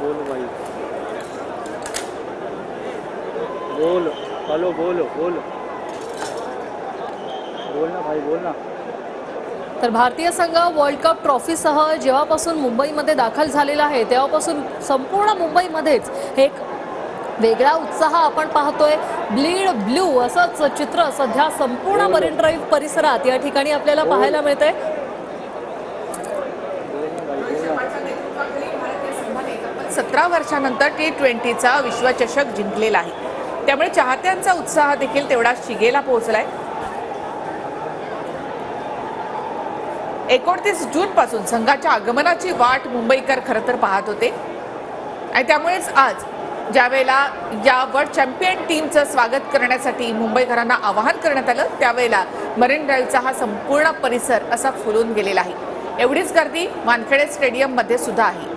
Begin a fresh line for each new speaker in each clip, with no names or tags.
बोल भाई, बोल. हॅलो, बोल बोल बोल ना भाई, बोल ना.
तर भारतीय संघ वर्ल्ड कप ट्रॉफीसह जेव्हापासून मुंबईमध्ये दाखल झालेला आहे तेव्हापासून संपूर्ण मुंबईमध्येच एक वेगळा उत्साह आपण पाहतोय. ब्लीड ब्लू असंच चित्र सध्या संपूर्ण
बोल
मरीन ड्राईव्ह परिसरात या ठिकाणी आपल्याला
बोल
पाहायला मिळतंय.
बोल ना भाई, बोल ना.
17 वर्षानंतर T20चा विश्वचषक जिंकलेला आहे, त्यामुळे चाहत्यांचा उत्साह देखील तेवढा शिगेला पोहोचलाय. 29 जून पासून संघाच्या आगमनाची वाट मुंबईकर खरं तर पाहत होते आणि त्यामुळेच आज ज्यावेळेला या वर्ल्ड चॅम्पियन टीमचं स्वागत करण्यासाठी मुंबईकरांना आवाहन करण्यात आलं त्यावेळेला मरीन ड्राईव्हचा हा संपूर्ण परिसर असा फुलून गेलेला आहे. एवढीच गर्दी वानखेडे स्टेडियम मध्ये सुद्धा आहे.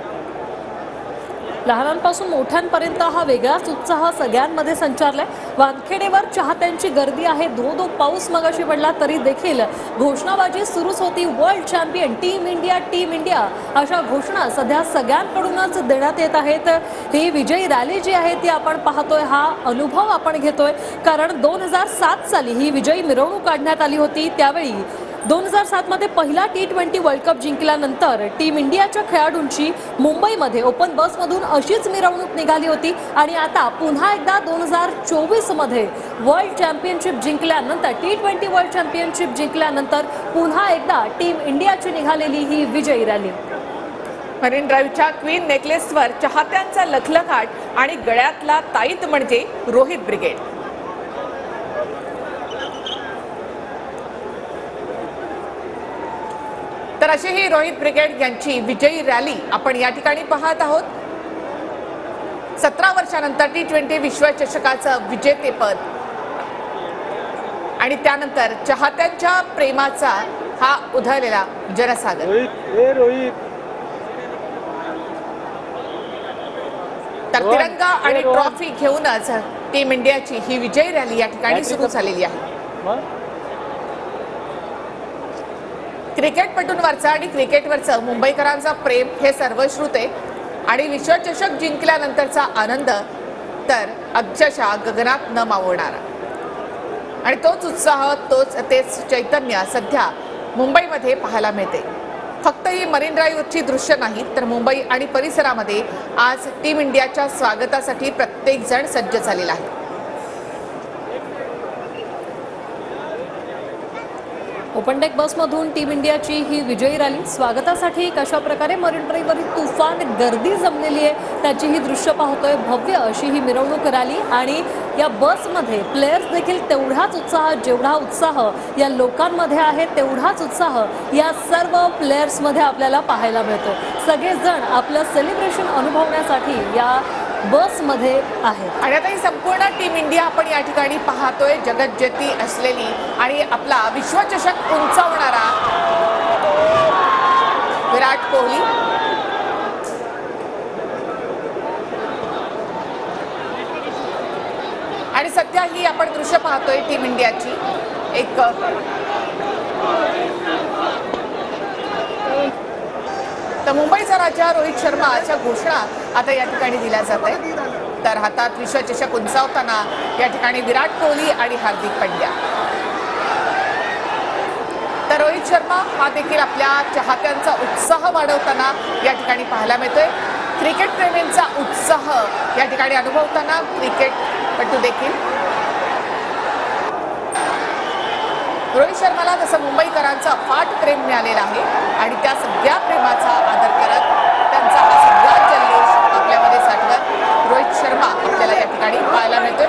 लहानांपासून मोठ्यांपर्यंत हा वेगळाच उत्साह सगळ्यांमध्ये संचारलाय. वानखेडेवर चाहत्यांची गर्दी आहे. धो पाऊस मगाशी पडला तरी देखील घोषणाबाजी सुरूच होती. World champion team India, team India अशा घोषणा सध्या सगळ्यांकडूनच देण्यात येत आहेत. ही विजयी रॅली जी आहे ती आपण पाहतोय, हा अनुभव आपण घेतोय. कारण 2007 साली ही विजयी मिरवणूक काढण्यात आली होती. त्यावेळी 2007 मध्ये पहिला T20 वर्ल्ड कप जिंकल्यानंतर टीम इंडियाच्या खेळाडूंची मुंबईमध्ये ओपन बसमधून अशीच मिरवणूक निघाली होती आणि आता पुन्हा एकदा 2024 मध्ये वर्ल्ड चॅम्पियनशिप जिंकल्यानंतर T20 वर्ल्ड चॅम्पियनशिप जिंकल्यानंतर पुन्हा एकदा टीम इंडियाची निघालेली ही विजयी रॅली.
मरीन ड्राईव्हच्या क्वीन नेकलेसवर चाहत्यांचा लखलखाट आणि गळ्यातला ताईत म्हणजे रोहित ब्रिगेड. तर अशी ही रोहित ब्रिगेड यांची विजयी रॅली आपण या ठिकाणी पाहत आहोत. 17 वर्षानंतर T20 विश्वचषकाचं विजेतेपद आणि त्यानंतर चाहत्यांच्या प्रेमाचा हा उधळलेला जनसागर.
रोहित
तर तिरंगा आणि ट्रॉफी घेऊनच टीम इंडियाची ही विजयी रॅली या ठिकाणी सुरू झालेली आहे. क्रिकेटपटूंवरचा आणि क्रिकेटवरचं मुंबईकरांचा प्रेम हे सर्वश्रुत आहे आणि विश्वचषक जिंकल्यानंतरचा आनंद तर अक्षरशः गगनात न मावणारा आणि तोच उत्साह तेच चैतन्य सध्या मुंबईमध्ये पाहायला मिळते. फक्त ही मरीन ड्राईव्हची दृश्य नाही तर मुंबई आणि परिसरामध्ये आज टीम इंडियाच्या स्वागतासाठी प्रत्येक जण सज्ज झालेला आहे.
ओपन डेक बसमधून टीम इंडियाची ही विजयी रॅली स्वागतासाठी कशा प्रकारे मरीन ड्राईव्हवरील तुफान गर्दी जमलेली आहे त्याची ही दृश्य पाहतोय. भव्य अशी ही मिरवणूक रॅली आणि या बसमध्ये प्लेयर्स देखील तेवढाच उत्साह, जेवढा उत्साह या लोकांमध्ये आहे तेवढाच उत्साह या सर्व प्लेयर्समध्ये आपल्याला पाहायला मिळतो. सगळेजण आपलं सेलिब्रेशन अनुभवण्यासाठी या बसमध्ये आहे.
आणि आता ही संपूर्ण टीम इंडिया आपण या ठिकाणी पाहतोय. जगज्जेती असलेली आणि आपला विश्वचषक उंचावणारा विराट कोहली आणि सध्या ही आपण दृश्य पाहतोय टीम इंडियाची एक तर मुंबईचा राजा रोहित शर्माच्या घोषणा आता या ठिकाणी दिल्या जात आहे. तर हातात विश्वचषक उंचावताना या ठिकाणी विराट कोहली आणि हार्दिक पंड्या. तर रोहित शर्मा हा देखील आपल्या चाहत्यांचा उत्साह वाढवताना या ठिकाणी पाहायला मिळतोय. क्रिकेट प्रेमींचा उत्साह या ठिकाणी अनुभवताना क्रिकेटपटू देखील. रोहित शर्माला तसं मुंबईकरांचा अफाट प्रेम मिळालेला आहे आणि त्या सगळ्या प्रेमाचा आदर करत त्यांचा हा सगळा जल्लोष आपल्यामध्ये साठवत रोहित शर्मा आपल्याला या ठिकाणी पाहायला मिळतोय.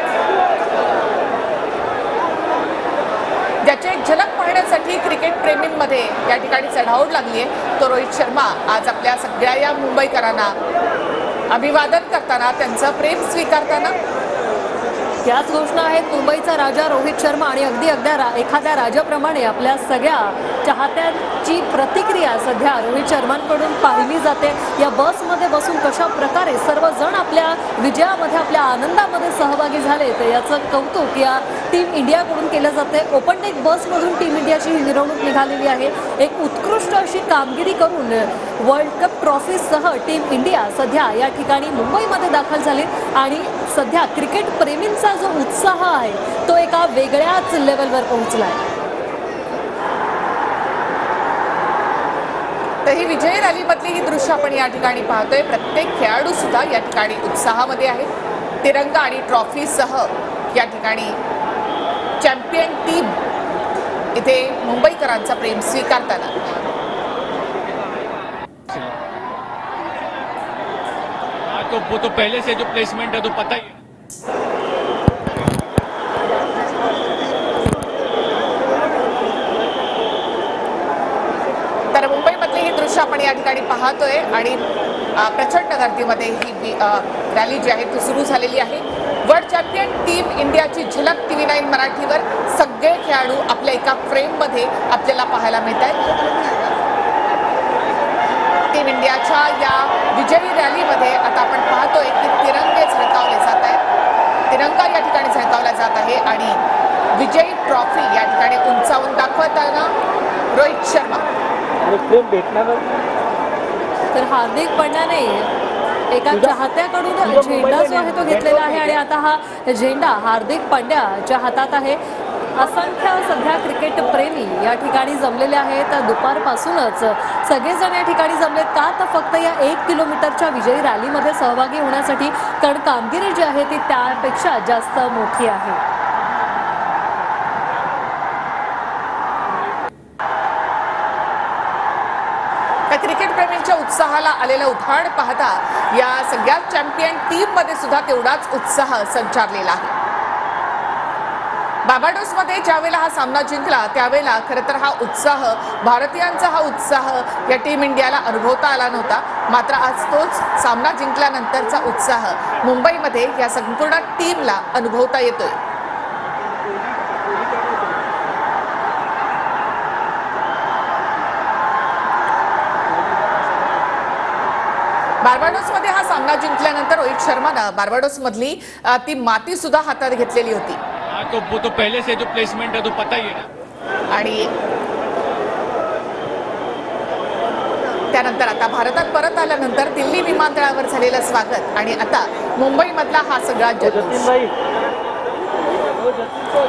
ज्याची एक झलक पाहण्यासाठी क्रिकेट प्रेमींमध्ये या ठिकाणी चढाओढ लागली आहे तो रोहित शर्मा आज आपल्या सगळ्या या मुंबईकरांना अभिवादन करताना त्यांचं प्रेम स्वीकारताना.
याच घोषणा आहेत मुंबईचा राजा रोहित शर्मा आणि अगदी एखाद्या राजाप्रमाणे आपल्या सगळ्या चाहत्यांची प्रतिक्रिया सध्या रोहित शर्मांकडून पाहिली जाते। या बसमध्ये बसून कशा प्रकारे सर्वजण आपल्या विजयामध्ये आपल्या आनंदामध्ये सहभागी झाले तर याचं कौतुक या टीम इंडियाकडून केलं जाते। ओपन डेक बसमधून टीम इंडियाची ही मिरवणूक निघालेली आहे। एक उत्कृष्ट अशी कामगिरी करून वर्ल्ड कप ट्रॉफीसह टीम इंडिया सध्या या ठिकाणी मुंबईमध्ये दाखल झाली आणि सध्या क्रिकेट प्रेमींचा जो उत्साह आहे तो एका वेगळ्याच लेवलवर पोहोचला आहे।
तर ही विजय रॅलीमधली ही दृश्य आपण या ठिकाणी पाहतोय। प्रत्येक खेळाडू सुद्धा या ठिकाणी उत्साहामध्ये आहे। तिरंगा आणि ट्रॉफीसह या ठिकाणी चॅम्पियन टीम इथे मुंबईकरांचा प्रेम स्वीकारताना
तो वो तो पहले से जो प्लेसमेंट है तो पता ही है।
तर मुंबईमधली ही दृश्य आपण या ठिकाणी पाहतोय आणि प्रचंड गर्दीमध्ये ही रॅली जी आहे ती सुरू झालेली आहे। वर्ल्ड चॅम्पियन टीम इंडियाची झलक TV9 मराठीवर सगळे खेळाडू आपल्या एका फ्रेममध्ये आपल्याला पाहायला मिळत आहेत। टीम इंडियाच्या या विजयी रॅलीमध्ये आता आपण पाहतोय की तिरंगे झळकावले जात आहेत। तिरंगा या ठिकाणी झळकावला जात आहे आणि विजयी ट्रॉफी या ठिकाणी उंचावून दाखवताना रोहित शर्मा
तर हार्दिक पांड्याने एका चाहत्याकडून झेंडा जो आहे तो घेतलेला आहे आणि आता हा झेंडा हार्दिक पांड्याच्या हातात आहे। असंख्य सध्या क्रिकेट प्रेमी या ठिकाणी जमलेले आहेत। दुपारपासूनच सगळेजण या ठिकाणी जमलेत का तर फक्त या 1 किलोमीटरच्या विजयी रॅलीमध्ये सहभागी होण्यासाठी, कारण कामगिरी जी आहे ती त्यापेक्षा जास्त मोठी आहे।
क्रिकेट प्रेमींच्या उत्साहाला आलेला उधाण पाहता या सगळ्या चॅम्पियन टीम मध्ये सुद्धा तेवढाच उत्साह संचारलेला आहे। बार्बाडोस मध्ये ज्यावेळेला हा सामना जिंकला त्यावेळेला खरं तर हा उत्साह, भारतीयांचा हा उत्साह या टीम इंडियाला अनुभवता आला नव्हता। मात्र आज तोच सामना जिंकल्यानंतरचा उत्साह मुंबईमध्ये या संपूर्ण टीमला अनुभवता येतोय। बार्बाडोस मध्ये हा सामना जिंकल्यानंतर रोहित शर्मानं बार्बाडोस मधली ती माती सुद्धा हातात घेतलेली होती।
तो वो तो पहले से जो प्लेसमेंट है तो पता ही है ना।
आणि त्यानंतर आता भारतात परत आल्यानंतर दिल्ली विमानतळावर झालेलं स्वागत आणि आता मुंबईमधला हा सगळा जल्लोष।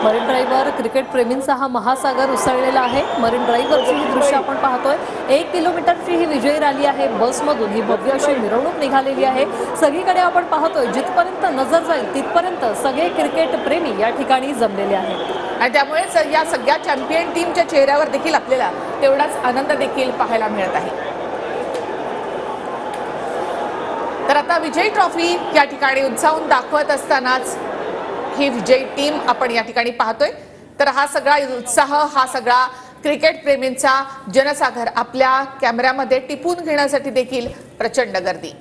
मरीन ड्राईव्हवर क्रिकेट प्रेमींचा हा महासागर उसळलेला आहे। मरीन ड्राईव्हवरची ही दृश्य आपण पाहतोय। 1 किलोमीटरची ही विजयी रॅली आहे। बसमधून ही भव्य अशी मिरवणूक निघालेली आहे। सगळीकडे आपण पाहतोय जिथपर्यंत नजर जाईल तिथपर्यंत सगळे क्रिकेट प्रेमी या ठिकाणी जमलेले आहेत
आणि त्यामुळे या सगळ्या चॅम्पियन टीमच्या चेहऱ्यावर देखील आपल्याला तेवढाच आनंद देखील पाहायला मिळत आहे। तर आता विजयी ट्रॉफी या ठिकाणी उंचावून दाखवत असतानाच ही विजयी टीम आपण या ठिकाणी पाहतोय। तर हा सगळा उत्साह, हा सगळा क्रिकेट प्रेमींचा जनसागर आपल्या कॅमेऱ्यामध्ये टिपून घेण्यासाठी देखील प्रचंड गर्दी।